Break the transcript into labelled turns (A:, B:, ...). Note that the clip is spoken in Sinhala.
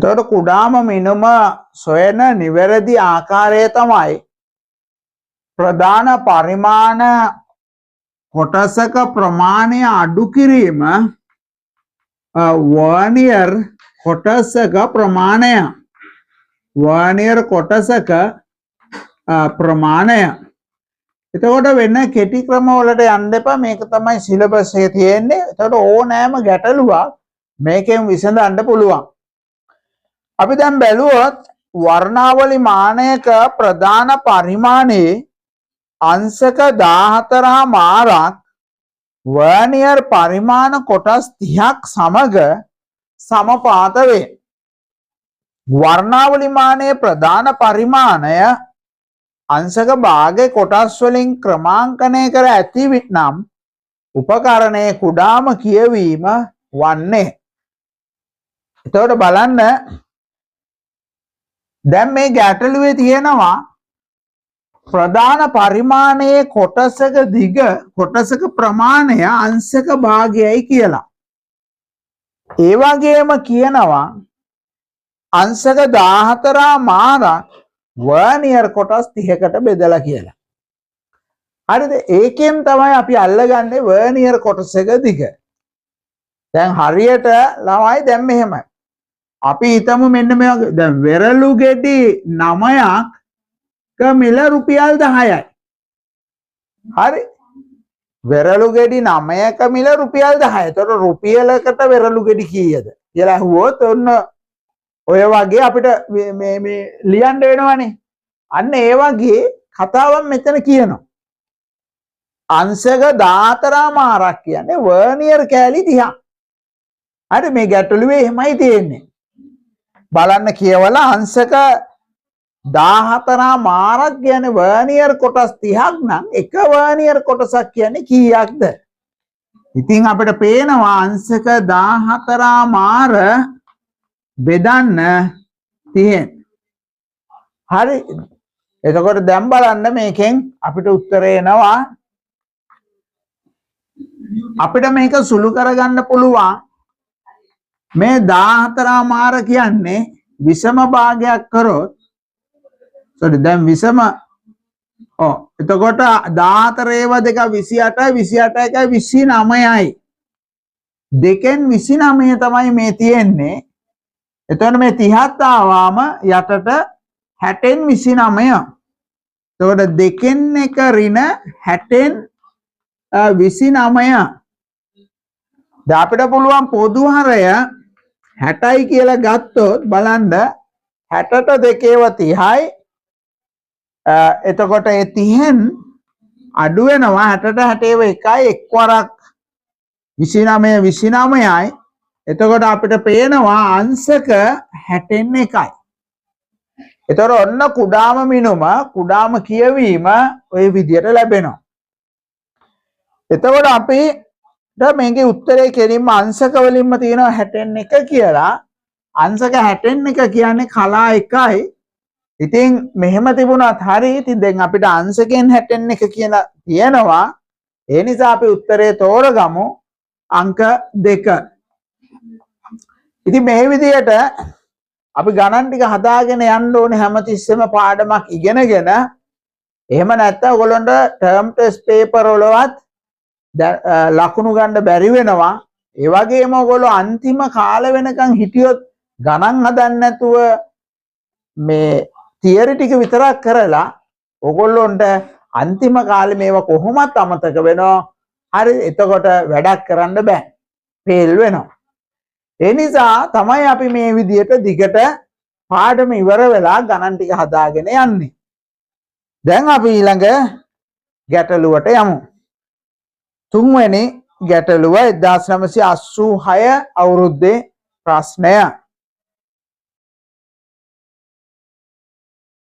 A: එතකොට කුඩාම මිනුම සොයන නිවැරදි ආකාරය තමයි ප්‍රධාන පරිමාණ කොටසක ප්‍රමාණය අඩු කිරීම වර්නියර් කොටසක ප්‍රමාණය වර්නියර් කොටසක ප්‍රමාණය. එතකොට වෙන කෙටි ක්‍රම වලට යන්න එපා. මේක තමයි සිලබස් එකේ තියෙන්නේ. එතකොට ඕනෑම ගැටලුවක් මේකෙන් විසඳන්න පුළුවන්. අපි දැන් බැලුවොත් වර්ණාවලි මානයක ප්‍රධාන පරිමාණයේ අංශක 14.5ක් වර්නියර් පරිමාණ කොටස් 30ක් සමග සමපාත වේ. වර්ණාවලි මානයේ ප්‍රධාන පරිමාණය අංශක භාගයේ කොටස් වලින් ක්‍රමාංකනය කර ඇති නම් උපකරණයේ කුඩාම කියවීම වන්නේ. එතකොට බලන්න දැන් මේ ගැටලුවේ තියෙනවා ප්‍රධාන පරිමාණයේ කොටසක දිග කොටසක ප්‍රමාණය අංශක භාගයයි කියලා. ඒ වගේම කියනවා අංශක 14.5ක් වර්නියර් කොටස් 30කට බෙදලා කියලා. හරිද? ඒකෙන් තමයි අපි අල්ලගන්නේ වර්නියර් කොටසක දිග. දැන් හරියට ළමයි දැන් මෙහෙමයි. අපි හිතමු මෙන්න මේ වගේ දැන් වෙරළු ගෙඩි 9ක මිල රුපියල් 10යි. හරි? වෙරළු ගෙඩි 9ක මිල රුපියල් 10යි. එතකොට රුපියලකට වෙරළු ගෙඩි කීයද කියලා අහුවොත් ඔන්න ඔය වගේ අපිට මේ ලියන්න වෙනවනේ. අන්න ඒ වගේ කතාවක් මෙතන කියනවා. අංශක 14.5ක් කියන්නේ වර්නියර් කෑලි 30ක්. හරි මේ ගැටලුවේ එහෙමයි තියෙන්නේ. බලන්න කියවලා අංශක 14.5ක් කියන්නේ වර්නියර් කොටස් 30ක් නම් එක වර්නියර් කොටසක් කියන්නේ කීයක්ද? ඉතින් අපිට පේනවා අංශක 14.5 බෙදන්න 30න්. හරි. එතකොට දැන් බලන්න මේකෙන් අපිට උත්තරය එනවා. අපිට මේක සුළු කරගන්න පුළුවන්. මේ 14.5 කියන්නේ විෂම භාගයක් කරොත් දැන් විෂම එතකොට 14 ඒවා දෙක 28යි 28යි 29යි. දෙකෙන් 29 තමයි මේ තියෙන්නේ. එතකොට මේ 30ත් ආවම යටට 60න් 29. එතකොට දෙකෙන් එක ඍණ 60න් 29. දැන් අපිට පුළුවන් පොදු හරය 60යි කියලා ගත්තොත් බලන්න 60ට දෙකේව 30යි. එතකොට ඒ 30න් අඩු වෙනවා 60ට 60ව එකයි එක් වරක් 29 29යි. එතකොට අපිට පේනවා අංශක 60න් එකයි. එතකොට ඔන්න කුඩාම මිනුම කුඩාම කියවීම ওই විදියට ලැබෙනවා. එතකොට අපි මේකේ උත්තරේ කෙලින්ම අංශක වලින්ම තියෙනවා 60න් එක කියලා. අංශක 60න් එක කියන්නේ කලා එකයි. ඉතින් මෙහෙම තිබුණත් හරි. ඉතින් දැන් අපිට අංශකෙන් 60න් එක කියලා තියෙනවා. ඒ නිසා අපි උත්තරේ තෝරගමු අංක 2. ඉතින් මේ විදිහට අපි ගණන් ටික හදාගෙන යන්න ඕනේ හැමතිස්සෙම පාඩමක් ඉගෙනගෙන. එහෙම නැත්නම් ඔයගොල්ලන්ට ටර්ම් ටෙස්ට් පේපර් වලවත් ලකුණු ගන්න බැරි වෙනවා. ඒ වගේම ඔයගොල්ලෝ අන්තිම කාලෙ වෙනකන් හිටියොත් ගණන් හදන්න නැතුව මේ තියරි ටික විතරක් කරලා ඔයගොල්ලොන්ට අන්තිම කාලේ මේවා කොහොමත් අමතක වෙනවා. හරි එතකොට වැඩක් කරන්න බෑ. ෆේල් වෙනවා. ඒ නිසා තමයි අපි මේ විදියට දිගට පාඩම ඉවර වෙලා ගණන් ටික හදාගෙන යන්නේ. දැන් අපි ඊළඟ ගැටලුවට යමු. තුන්වෙනි ගැටලුව 1986 අවුරුද්දේ ප්‍රශ්නය.